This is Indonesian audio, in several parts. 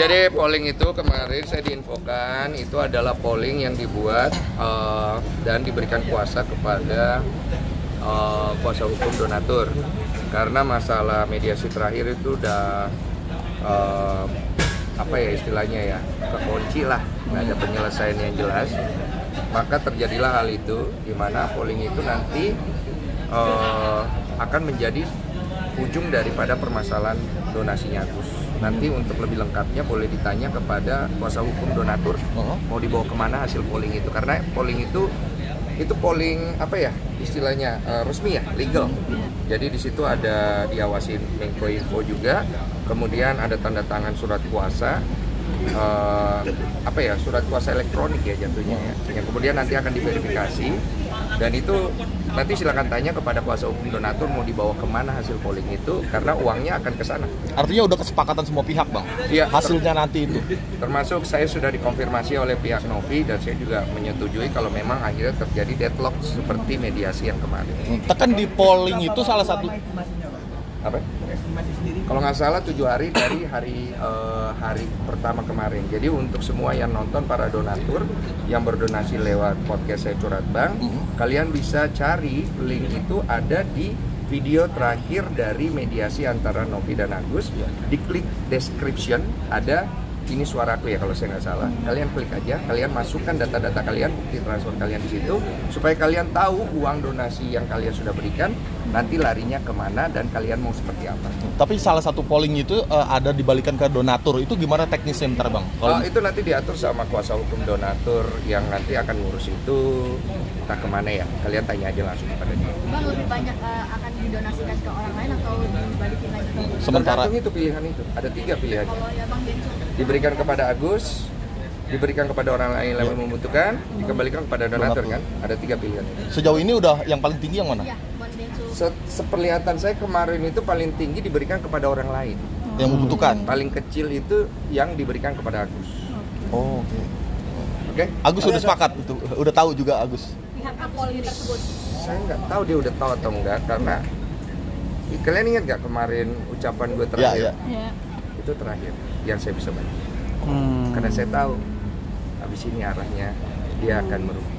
Jadi polling itu kemarin saya diinfokan itu adalah polling yang dibuat dan diberikan kuasa kepada kuasa hukum donatur. Karena masalah mediasi terakhir itu udah apa ya istilahnya ya, kekunci lah, nggak ada penyelesaian yang jelas. Maka terjadilah hal itu, di mana polling itu nanti akan menjadi ujung daripada permasalahan donasinya Agus. Nanti untuk lebih lengkapnya boleh ditanya kepada kuasa hukum donatur mau dibawa kemana hasil polling itu, karena polling itu polling apa ya istilahnya resmi ya, legal. Jadi di situ ada diawasin Menkominfo juga, kemudian ada tanda tangan surat kuasa, apa ya, surat kuasa elektronik ya jatuhnya ya. Yang kemudian nanti akan diverifikasi, dan itu nanti silakan tanya kepada kuasa hukum donatur mau dibawa kemana hasil polling itu, karena uangnya akan ke sana. Artinya udah kesepakatan semua pihak, Bang? Iya. Hasilnya nanti itu? Termasuk saya sudah dikonfirmasi oleh pihak Novi, dan saya juga menyetujui kalau memang akhirnya terjadi deadlock seperti mediasi yang kemarin. Tekan di polling itu salah satu... Apa? Kalau nggak salah 7 hari dari hari pertama kemarin. Jadi untuk semua yang nonton, para donatur yang berdonasi lewat podcast Saya Curhat Bang, kalian bisa cari link itu ada di video terakhir dari mediasi antara Novi dan Agus. Diklik description, ada ini suaraku ya kalau saya nggak salah. Kalian klik aja, kalian masukkan data-data kalian, bukti transfer kalian di situ, supaya kalian tahu uang donasi yang kalian sudah berikan nanti larinya kemana dan kalian mau seperti apa. Tapi salah satu polling itu ada dibalikan ke donatur, itu gimana teknisnya ntar, Bang? Itu nanti diatur sama kuasa hukum donatur yang nanti akan ngurus itu, entah kemana ya, kalian tanya aja langsung kepada dia. Bang, lebih banyak akan didonasikan ke orang lain atau dibalikin lagi ke Sementara itu pilihan itu, ada 3 pilihan. kalau ya Bang Densu? Diberikan kepada Agus, diberikan kepada orang lain yang membutuhkan, dikembalikan kepada donatur kan? Ada 3 pilihan. sejauh ini udah yang paling tinggi yang mana? Iya, Bang Densu. Seperlihatan saya kemarin itu paling tinggi diberikan kepada orang lain. Yang membutuhkan? Paling kecil itu yang diberikan kepada Agus. Oh, oke. Oke? Agus udah sepakat itu, udah tahu juga Agus. Pihak polling tersebut. Saya nggak tahu dia udah tahu atau enggak, karena kalian ingat nggak kemarin ucapan gue terakhir? Iya. Itu terakhir yang saya bisa bantu. Karena saya tahu habis ini arahnya dia akan merugi.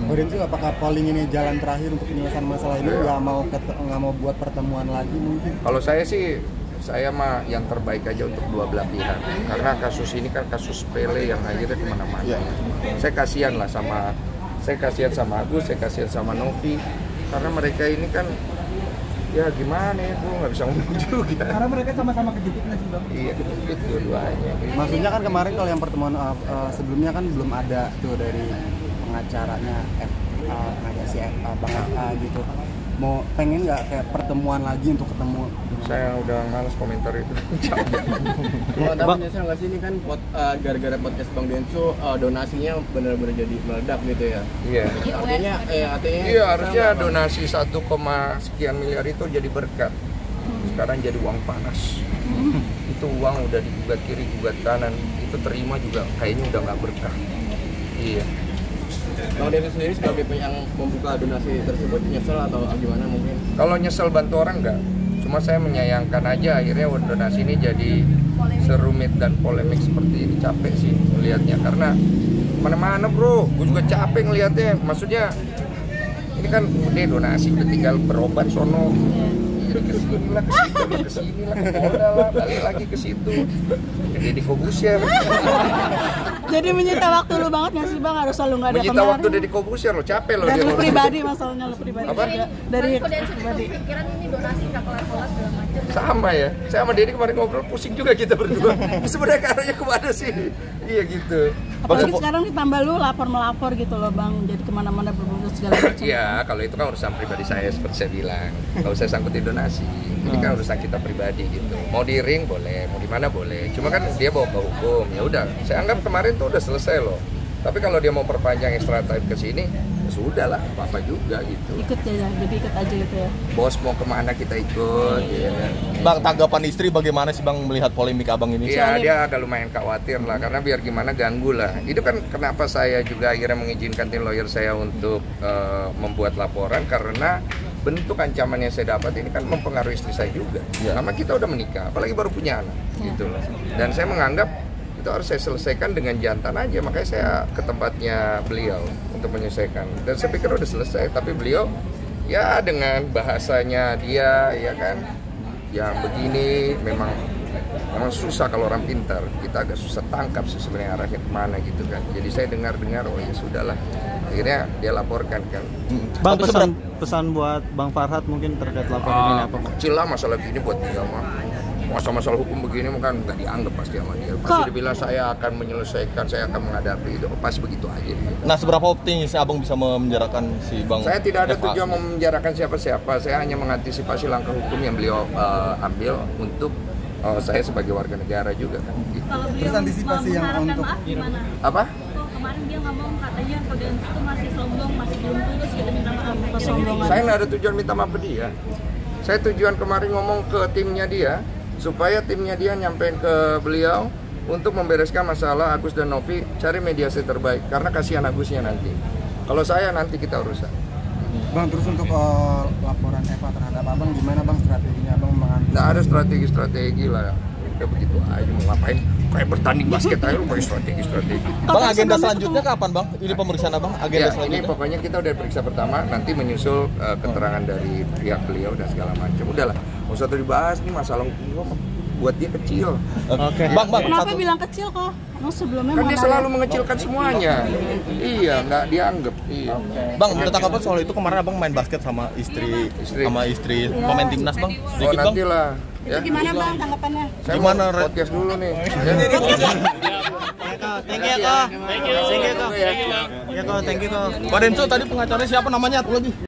Bang Densu, apakah polling ini jalan terakhir untuk penyelesaian masalah ini? Nggak mau buat pertemuan lagi mungkin? Kalau saya sih, saya mah yang terbaik aja untuk dua belah pihak. Karena kasus ini kan kasus sepele yang akhirnya kemana-mana. Saya kasihan sama Agus, saya kasihan sama Novi. Karena mereka ini kan, ya gimana ya, gue nggak bisa ngomong juga. Karena mereka sama-sama kejepit nggak sih, Bang? Iya, kejepit dua-duanya. Maksudnya kan kemarin kalau yang pertemuan sebelumnya kan belum ada tuh dari pengacaranya mediasi Bang FA gitu. Mau pengen nggak kayak pertemuan lagi untuk ketemu? Saya udah males komentar itu. Kalau ada menyesal nggak sih ini kan gara-gara podcast Bang Densu donasinya benar-benar jadi meledak gitu ya? Iya. Artinya Iya, harusnya donasi 1, sekian miliar itu jadi berkat. Sekarang jadi uang panas. Itu uang udah digugat kiri, gugat kanan. Itu terima juga kayaknya udah nggak berkah. Iya. Bang Densu sendiri sebagai yang membuka donasi tersebut nyesel atau gimana mungkin? Kalau nyesel bantu orang enggak. Cuma saya menyayangkan aja akhirnya donasi ini jadi serumit dan polemik seperti ini. Capek sih melihatnya, karena mana-mana bro, gue juga capek ngelihatnya. Maksudnya ini kan udah donasi, udah tinggal berobat sono, kesini lah, balik lagi ke situ. Jadi di Corbusier. Jadi menyita waktu lu banget nggak sih Bang? Harus selalu nggak ada Menyita kemarin. waktu Deddy Corbusier lo, capek lo Dan dia. lu pribadi, masalahnya lu pribadi. Apa? Dari Bang Densu juga pribadi. kepikiran ini donasi nggak kelar-kelar segala macam. Sama ya, saya sama Deddy kemarin ngobrol pusing juga kita berdua. Sebenarnya arahnya kemana sih? Iya gitu. Apalagi sekarang ditambah lu lapor-melapor gitu loh Bang. Jadi kemana-mana berbunyi segala macam. Iya, kalau itu kan urusan pribadi saya seperti saya bilang. Nggak usah sangkutin donasi. Ini kan urusan kita pribadi gitu. Mau di ring boleh, mau di mana boleh. Cuma kan dia bawa ke hukum. Ya udah, saya anggap kemarin tuh udah selesai loh. Tapi kalau dia mau perpanjang extra time ke sini, ya sudah lah, apa-apa juga gitu. Ikut ya, jadi ikut aja gitu ya. Bos mau kemana kita ikut, ya kan. Bang, tanggapan istri bagaimana sih Bang melihat polemik Abang ini? Iya, dia agak lumayan khawatir lah, karena biar gimana ganggu lah. Itu kan kenapa saya juga akhirnya mengizinkan tim lawyer saya untuk membuat laporan, karena bentuk ancaman yang saya dapat ini kan mempengaruhi istri saya juga. Karena kita udah menikah, apalagi baru punya anak, gitu loh. Dan saya menganggap itu harus saya selesaikan dengan jantan aja, makanya saya ke tempatnya beliau untuk menyelesaikan. Dan saya pikir udah selesai, tapi beliau ya dengan bahasanya dia ya kan yang begini memang susah kalau orang pintar, kita agak susah tangkap sih sebenarnya arahnya kemana gitu kan. Jadi saya dengar oh ya sudahlah, akhirnya dia laporkan kan. Bang, pesan buat Bang Farhad mungkin terkait laporan ini apa? Kecil lah masalah gini buat dia mah. Masalah hukum begini kan nggak dianggap pasti sama dia. Pasti dibilang saya akan menyelesaikan, saya akan menghadapi itu. Pasti begitu aja. Nah, seberapa optimis Abang bisa memenjarakan si Bang? Saya tidak ada Eva? tujuan memenjarakan siapa-siapa. Saya hanya mengantisipasi langkah hukum yang beliau ambil untuk saya sebagai warga negara juga kan. Gitu. Terus antisipasi yang untuk gimana? Apa? Kok kemarin dia ngomong katanya Kodeans itu masih sombong, masih belum tulus gitu minta maaf. Kesombongan. Saya nggak ada tujuan minta maaf ke dia. Saya tujuan kemarin ngomong ke timnya dia supaya timnya dia nyampein ke beliau untuk membereskan masalah Agus dan Novi, cari mediasi terbaik karena kasihan Agusnya nanti. Kalau saya nanti kita urusan. Bang, terus untuk laporan Eva terhadap Abang gimana Bang strateginya Abang mengantisipasi? Nggak ada strategi lah. Udah begitu aja mau ngapain? Kayak bertanding basket aja lu pakai strategi. Bang, agenda selanjutnya kapan Bang? Ini pemeriksaan Abang? Agenda Ya, selanjutnya? ini pokoknya kita udah periksa pertama, nanti menyusul keterangan dari pihak beliau dan segala macam. Udahlah, nggak usah dibahas nih masalah hukum buat dia kecil. Oke. Bang, Kenapa bilang kecil kok? Emang sebelumnya Kan dia mana? selalu mengecilkan semuanya. Iya, nggak dianggap. Iya. Bang, menurut tanggapan soal itu kemarin Abang main basket sama istri pemain timnas Bang. Oh, Sedikit Bang. nantilah. Itu gimana Bang tanggapannya? Saya Gimana, mau Re? podcast dulu nih. Thank you, Ko. Thank you, Ko. Ya, Ko, thank you, Ko. Pak Denso tadi pengacaranya siapa namanya? Satu lagi.